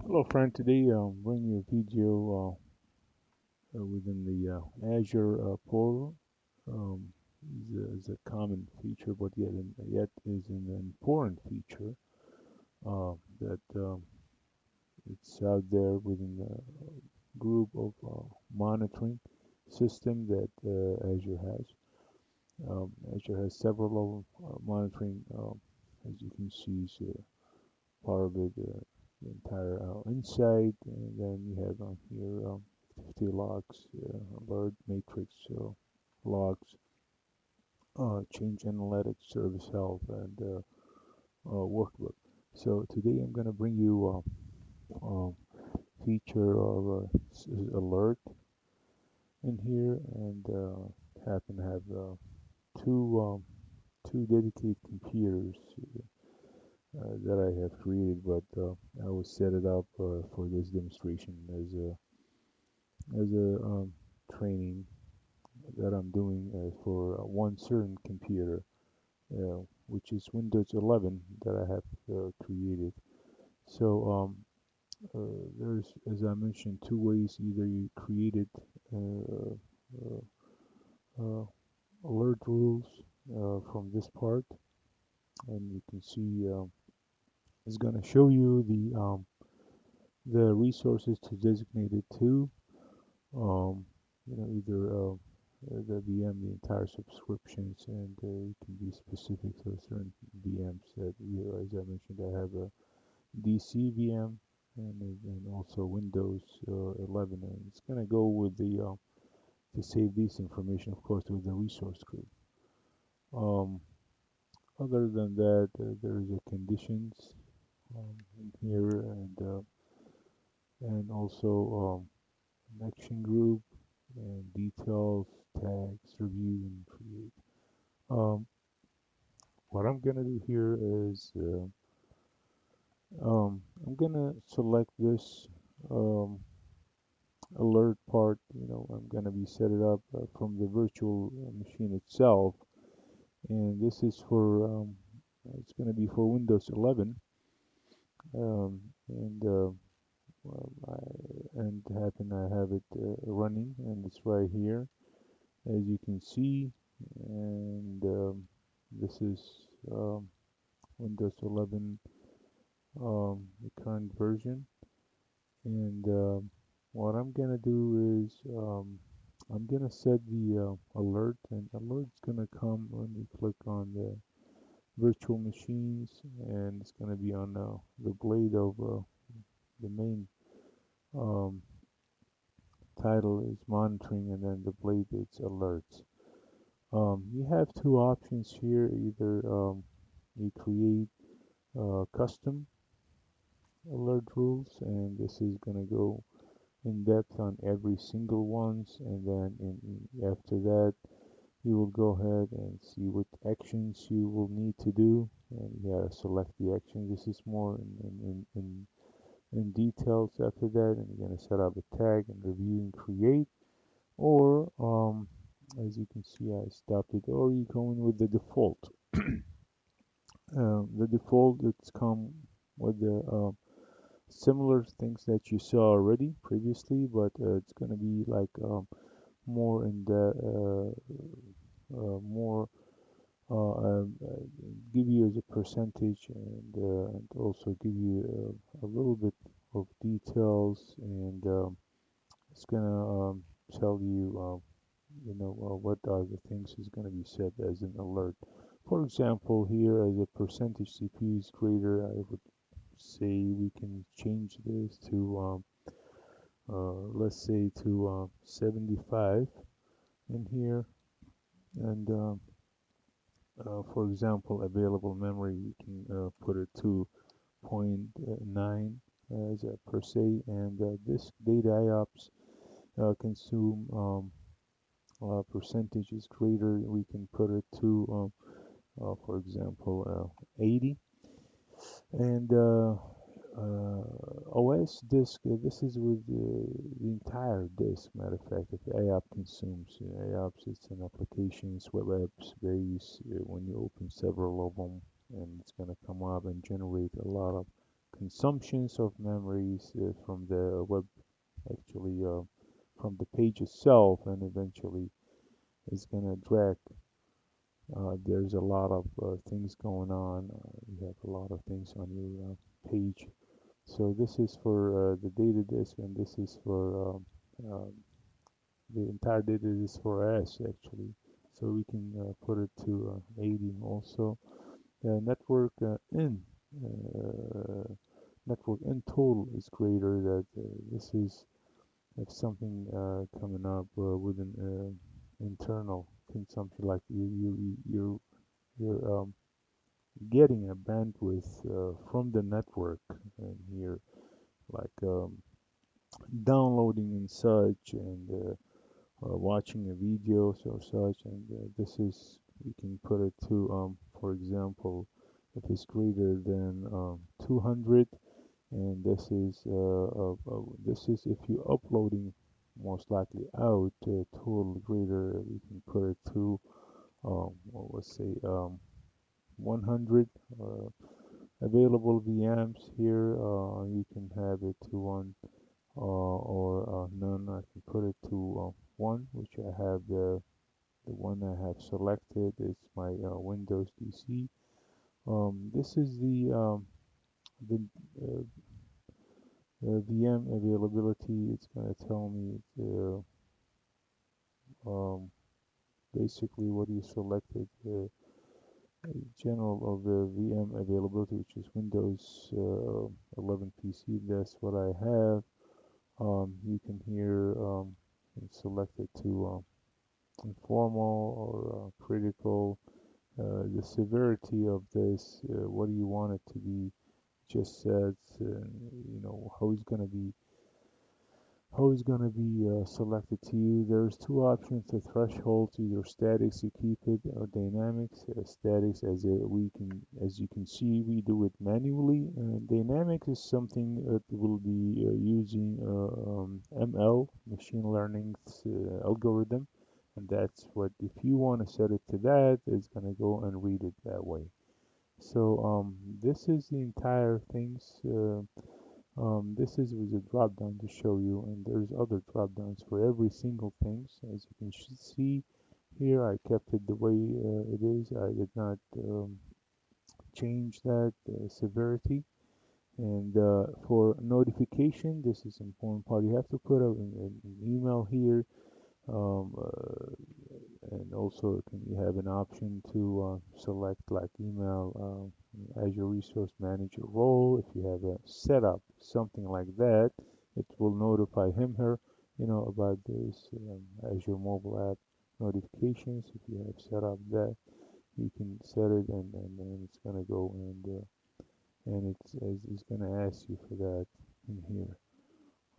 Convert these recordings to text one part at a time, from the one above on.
Hello, friend. Today I'm bringing you a video within the Azure portal. Um, is a common feature, but yet is an important feature that it's out there within the group of monitoring system that Azure has. Azure has several monitoring, as you can see, part of it, the entire insight, and then you have on here 50 logs, alert matrix logs, change analytics, service health, and workbook. So today I'm going to bring you feature of alert in here, and happen to have two dedicated computers that I have created, but I will set it up for this demonstration as a training that I'm doing for one certain computer, which is Windows 11 that I have created. So there's, as I mentioned, two ways. Either you created uh, uh, uh, alert rules from this part, and you can see it's going to show you the resources to designate it to. Either the VM, the entire subscriptions, and you can be specific to certain VMs that as I mentioned, I have a DC VM and also Windows 11, and it's gonna go with the to save this information, of course, with the resource group. Um, Other than that, there's a conditions in here, and also connection group and details, tags, review, and create. Um, what I'm gonna do here is I'm gonna select this um, alert part. I'm gonna be set it up from the virtual machine itself, and this is for it's gonna be for Windows 11, and well, and happen I have it running, and it's right here, as you can see, and this is um, Windows 11, the current version. And what I'm gonna do is I'm gonna set the alert, and alert's gonna come when you click on the virtual machines, and it's gonna be on the blade of the main um, title is monitoring, and then the blade it's alerts. You have two options here. Either you create custom alert rules, and this is gonna go in depth on every single ones, and then after that you will go ahead and see what actions you will need to do, and you gotta select the action. This is more in details after that, and you're gonna set up a tag and review and create, or as you can see I stopped it, or you go in with the default. The default, it's come with the similar things that you saw already previously, but it's going to be like more in the more give you as a percentage, and also give you a little bit of details, and it's going to tell you what are the things is going to be set as an alert. For example, here as a percentage CPU is greater, I would say we can change this to let's say to 75 in here, and for example available memory we can put it to point 0.9 as a per se, and this data IOPS consume percentage is greater, we can put it to for example 80. And OS disk, this is with the entire disk. Matter of fact, if AOP consumes, AOPs, it's an applications, web apps base, when you open several of them, and it's going to come up and generate a lot of consumptions of memories from the web, actually from the page itself, and eventually it's gonna drag. There's a lot of things going on. You have a lot of things on your page. So this is for the data disk, and this is for the entire data is for us actually. So we can put it to 80 also. Network in network in total is greater. That this is if something coming up with an internal consumption, like you're getting a bandwidth from the network, and here like downloading and such, and watching a videos or such, and this is we can put it to for example, if it's greater than 200, and this is if you're uploading most likely out total greater, we can put it to well, let's say 100 available VMs here. You can have it to one or none. I can put it to one, which I have the one I have selected. It's my Windows DC. This is the VM availability. It's going to tell me basically what you selected. General of the VM availability, which is Windows 11 PC. That's what I have. You can here select it to informal or critical. The severity of this, what do you want it to be? Just says, how it's going to be selected to you. There's two options: the thresholds, either statics, you keep it, or dynamics. Statics, as you can see, we do it manually. Dynamics is something that will be using ML, machine learning algorithm, and that's what, if you want to set it to that, it's going to go and read it that way. So this is the entire things. This is with a drop down to show you, and there's other drop downs for every single thing. So as you can see here, I kept it the way it is. I did not change that severity. And for notification, this is important part. You have to put an email here. Um, uh, and also you have an option to select like email Azure Resource Manager role. If you have a setup something like that, it will notify him her about this Azure mobile app notifications. If you have set up that, you can set it, and then it's gonna go and it's gonna ask you for that in here.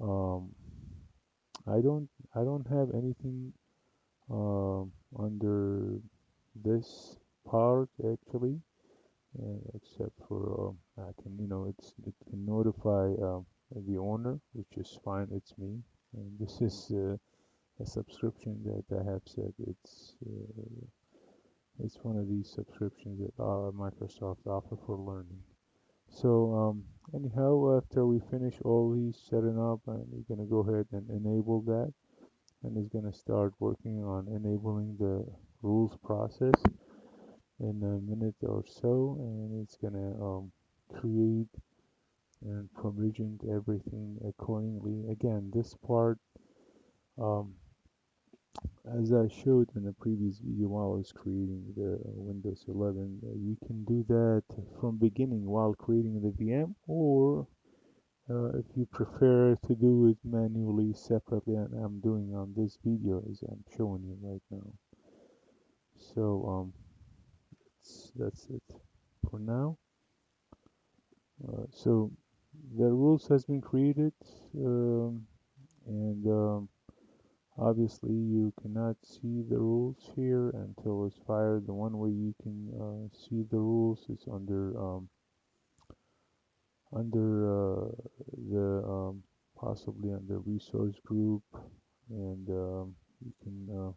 um, I don't have anything under this part actually, except for I can, it can notify the owner, which is fine. It's me, and this is a subscription that I have said. It's one of these subscriptions that Microsoft offer for learning. So anyhow, after we finish all these setting up, and we're gonna go ahead and enable that, and it's gonna start working on enabling the rules process in a minute or so, and it's gonna create and provision everything accordingly. Again, this part, um, as I showed in the previous video while I was creating the Windows 11, you can do that from beginning while creating the VM, or if you prefer to do it manually separately, and I'm doing on this video as I'm showing you right now. So that's it for now. So the rules has been created, and obviously you cannot see the rules here until it's fired. The one way you can see the rules is under the possibly under resource group, and you can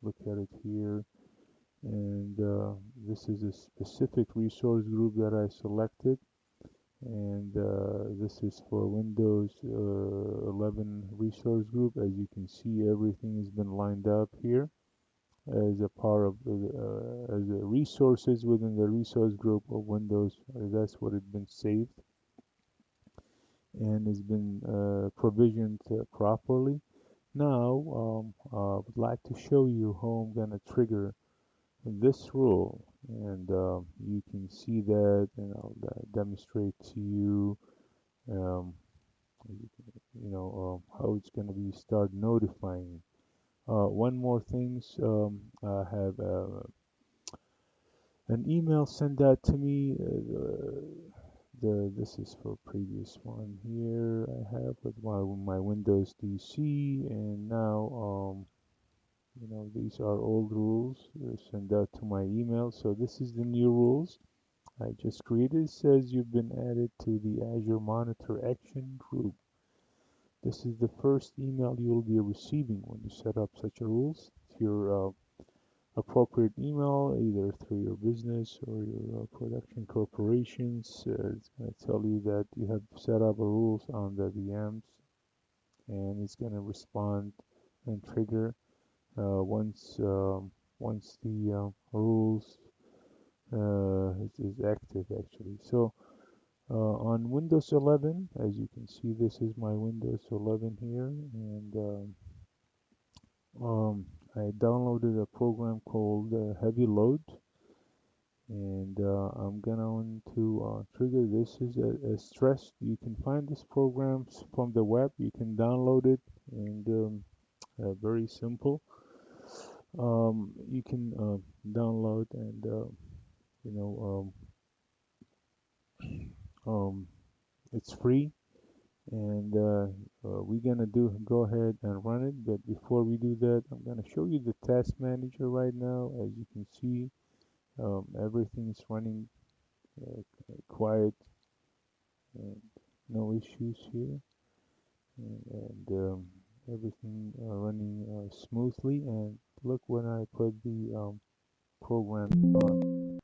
look at it here. And this is a specific resource group that I selected, and this is for Windows 11 resource group. As you can see, everything has been lined up here as a part of as a resources within the resource group of Windows. That's what it's been saved and has been provisioned properly. Now, I would like to show you how I'm gonna trigger this rule, and you can see that, and I'll demonstrate to you, um, how it's gonna be start notifying. One more things, I have an email sent out to me. This is for previous one here I have with my Windows DC, and now these are old rules sent out to my email. So this is the new rules I just created. It says you've been added to the Azure Monitor Action Group. This is the first email you will be receiving when you set up such a rules to your appropriate email, either through your business or your production corporations. It's going to tell you that you have set up a rules on the VMs, and it's going to respond and trigger once the rules is active actually. So on Windows 11, as you can see, this is my Windows 11 here, and I downloaded a program called Heavy Load, and I'm going to trigger this is a stress. You can find this program from the web. You can download it, and very simple. You can download, and you know it's free, and we're gonna go ahead and run it. But before we do that, I'm gonna show you the task manager right now. As you can see, everything is running quiet and no issues here, and everything running smoothly. And look, when I put the program on,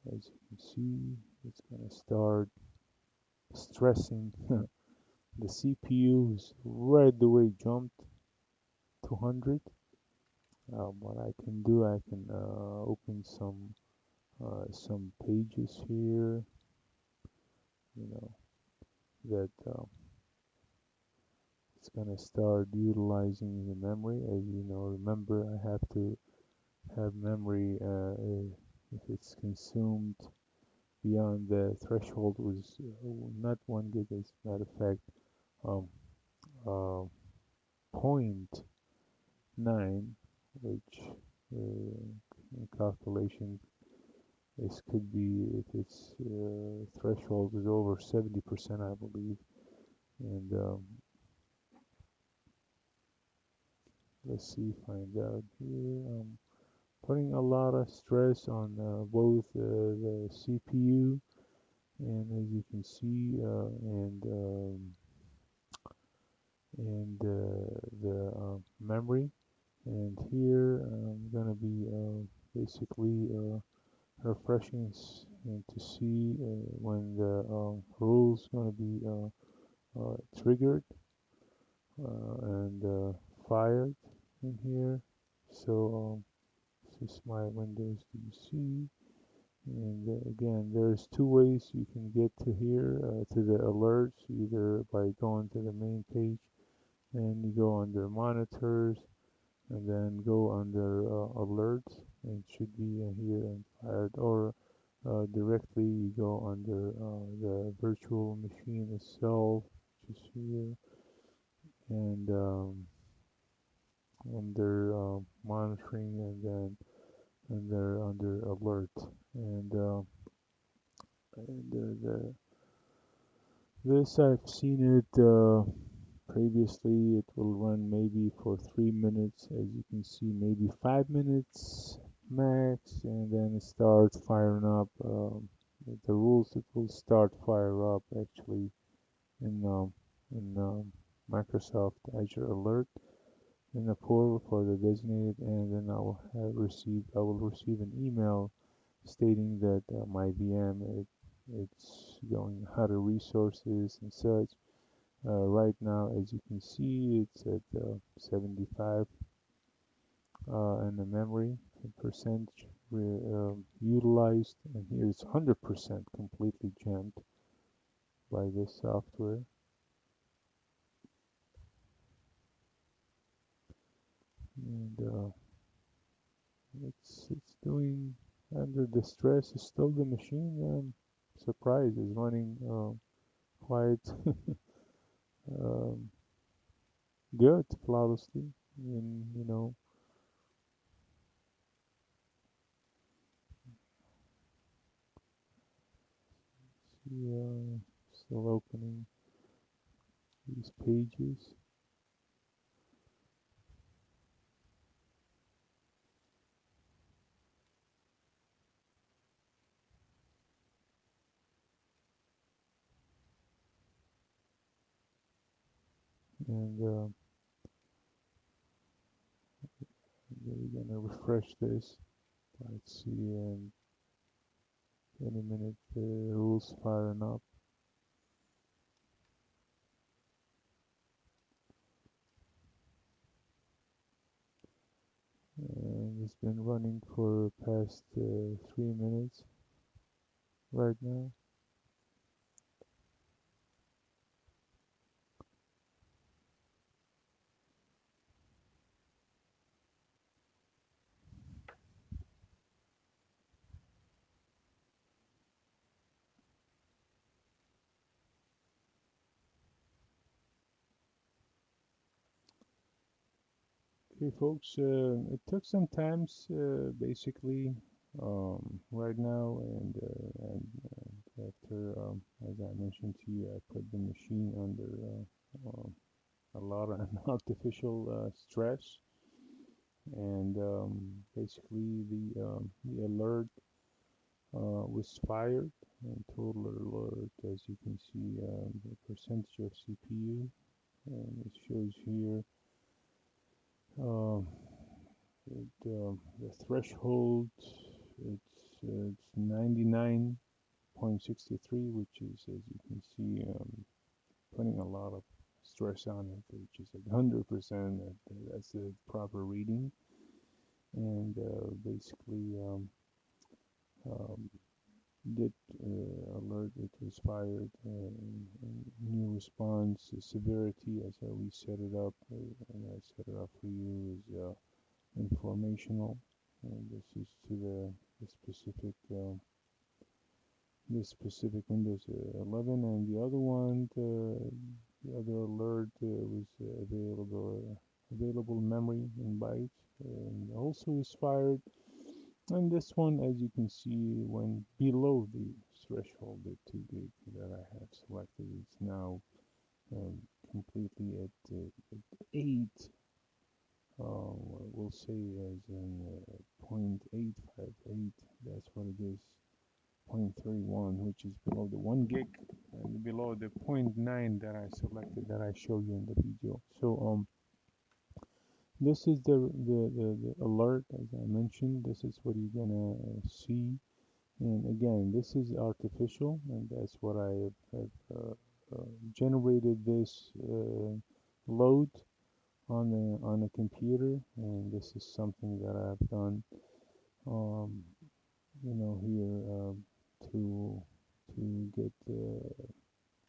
as you can see, it's gonna start stressing. The CPU is right away jumped to 100. What I can do, I can open some pages here, you know, that it's gonna start utilizing the memory. As you know, remember, I have to have memory if it's consumed beyond the threshold was not 1 gig. As a matter of fact, um, uh, point 9, which in calculation this could be if its threshold is over 70%, I believe. And let's see, find out here. Putting a lot of stress on both the CPU, and as you can see, and the memory. And here I'm gonna be basically refreshing and to see when the rules gonna be triggered and fired in here. So this is my Windows DC, and again, there's two ways you can get to here to the alerts, either by going to the main page and you go under monitors and then go under alerts, and it should be here and fired, or directly you go under the virtual machine itself, which is here, and under monitoring, and then under alert, and this I've seen it previously. It will run maybe for 3 minutes, as you can see, maybe 5 minutes max, and then it starts firing up. The rules, it will start fire up actually in Microsoft Azure Alert in the portal for the designated, and then I will receive an email stating that my VM it's going how to resources and such. Right now, as you can see, it's at 75 in the memory percent utilized, and here it's 100% completely jammed by this software. And it's doing under the stress. Still, the machine, surprise, is running quite um, good, flawlessly. And see, still opening these pages. And we're gonna refresh this. Let's see, and any minute the rules firing up. And it's been running for past 3 minutes right now. Okay, folks, it took some times, basically, right now, and after, as I mentioned to you, I put the machine under a lot of artificial stress, and basically the alert was fired, and total alert, as you can see, the percentage of CPU, and it shows here. Uh, the threshold, it's 99.63, which is, as you can see, putting a lot of stress on it, which is like 100%. That's the proper reading, and basically um, did alert it was fired. New response severity, as I reset it up, and I set it up for you, is informational. And this is to the specific Windows 11, and the other one, the other alert was available memory in bytes, and also is fired. And this one, as you can see, when below the threshold, the 2 gig that I have selected, it's now um, completely at 8. We'll say as in 0.858, that's what it is, 0.31, which is below the 1 gig, and below the zero point 0.9 that I selected, that I show you in the video. So this is the alert, as I mentioned. This is what you're gonna see. And again, this is artificial, and that's what I have generated this load on a computer, and this is something that I've done, um, here, to get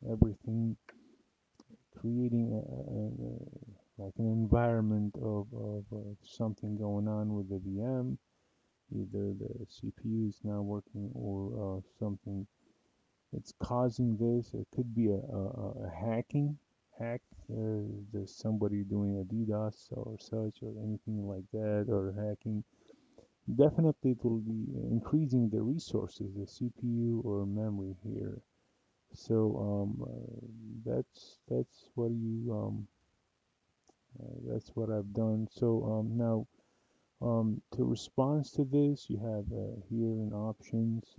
everything, creating like an environment of something going on with the VM. Either the CPU is not working, or something that's causing this. It could be a hack. There's somebody doing a DDoS or such, or anything like that, or hacking. Definitely, it will be increasing the resources, the CPU or memory here. So that's what I've done. So now, to respond to this, you have here in options,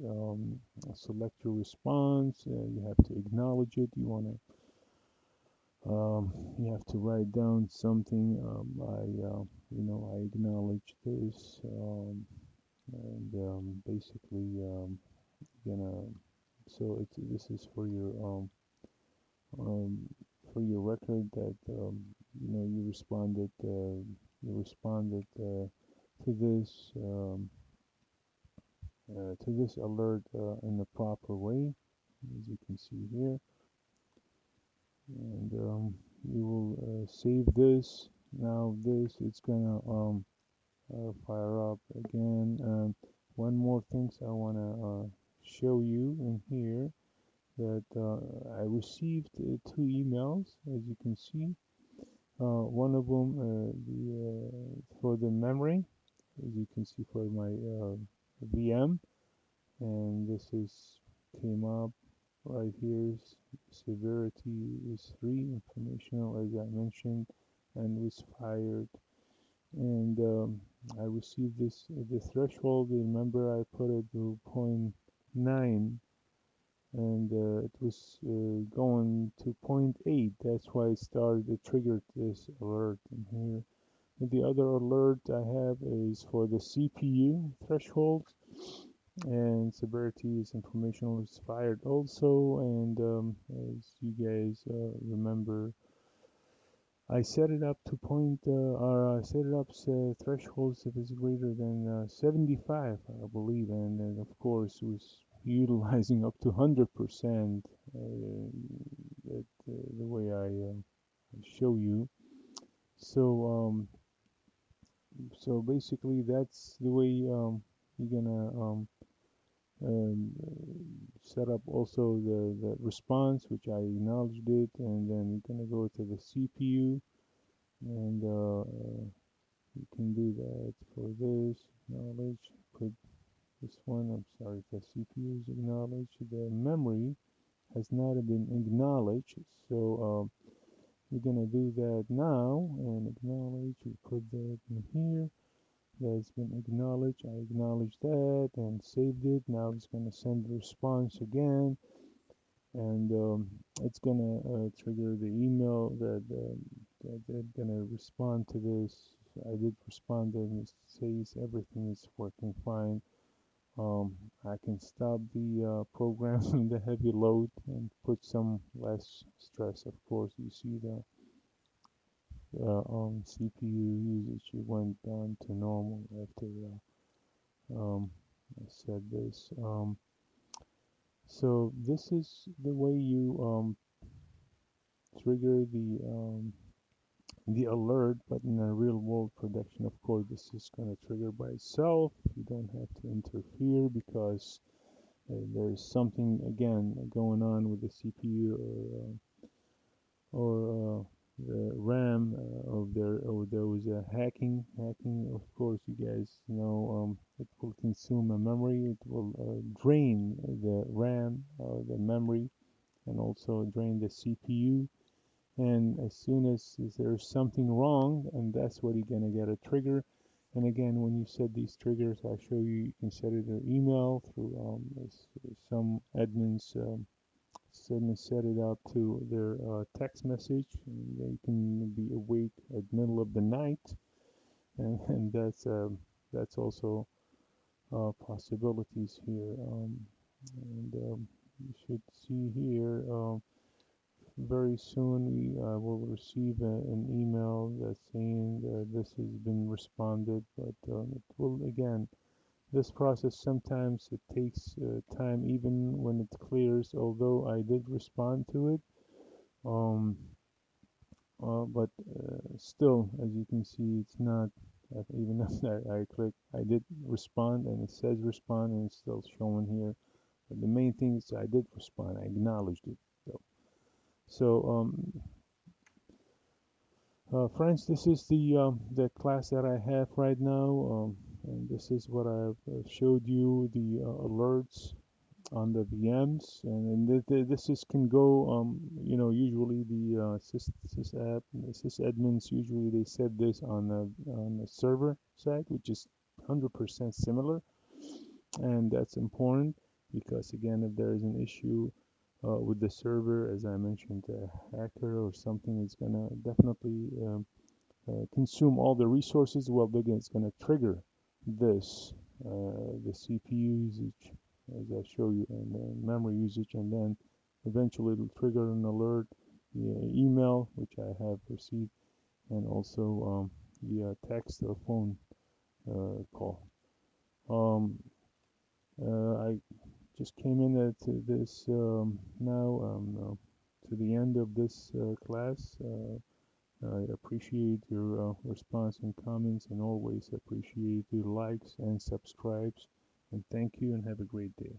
select your response. You have to acknowledge it. You have to write down something. I acknowledge this, and basically, gonna So this is um, for your record that you responded to this alert in the proper way, as you can see here, and you will save this. Now this it's gonna fire up again. One more things I wanna show you in here that I received two emails, as you can see. One of them for the memory, as you can see, for my VM, and this is came up right here. Severity is 3, informational, as I mentioned, and was fired. And I received this the threshold. Remember, I put it to 0.9, and it was going to 0.8. That's why it started. It triggered this alert in here. And the other alert I have is for the CPU threshold, and severity is informational is fired also. And as you guys remember, I set it up to or I set it up thresholds if it's greater than 75, I believe, and then of course was utilizing up to 100%, the way I show you. So so basically that's the way you're gonna set up also the response, which I acknowledged it, and then you're gonna go to the CPU, and you can do that for this. Acknowledge, put this one. I'm sorry, the CPU is acknowledged. The memory has not been acknowledged, so we're gonna do that now, and acknowledge. We put that in here. That's been acknowledged. I acknowledged that and saved it. Now it's gonna send the response again, and it's gonna trigger the email that they're gonna respond to this. I did respond, and it says everything is working fine. I can stop the program in the heavy load and put some less stress. Of course, you see the CPU usage went down to normal after I said this. So this is the way you trigger the alert, but in a real world production, of course, this is going to trigger by itself. You don't have to interfere, because there's something again going on with the CPU, or the RAM of their or those hacking. Of course, you guys know it will consume a memory. It will drain the RAM, the memory, and also drain the CPU. And as soon as there's something wrong, and that's what you're gonna get a trigger. And again, when you set these triggers, I'll show you. You can set it an email through some admins. Set it up to their text message, and they can be awake at middle of the night, and that's also possibilities here. And you should see here. Very soon we will receive an email that's saying that this has been responded, but it will again, this process sometimes it takes time even when it clears, although I did respond to it. Um, but still, as you can see, it's not, even if I click, I did respond, and it says respond, and it's still showing here. But the main thing is I did respond, I acknowledged it. So friends, this is the class that I have right now, and this is what I've showed you, the alerts on the VMs, and this is can go, usually the sysadmins usually they set this on the server side, which is 100% similar, and that's important, because again, if there is an issue with the server, as I mentioned, a hacker or something is gonna definitely consume all the resources. Well, again, it's gonna trigger this the CPU usage. as I show you, and then memory usage, and then eventually it'll trigger an alert via email, which I have received, and also via text or phone call. Um, I just came in to this now to the end of this class. I appreciate your response and comments, and always appreciate your likes and subscribes. And thank you, and have a great day.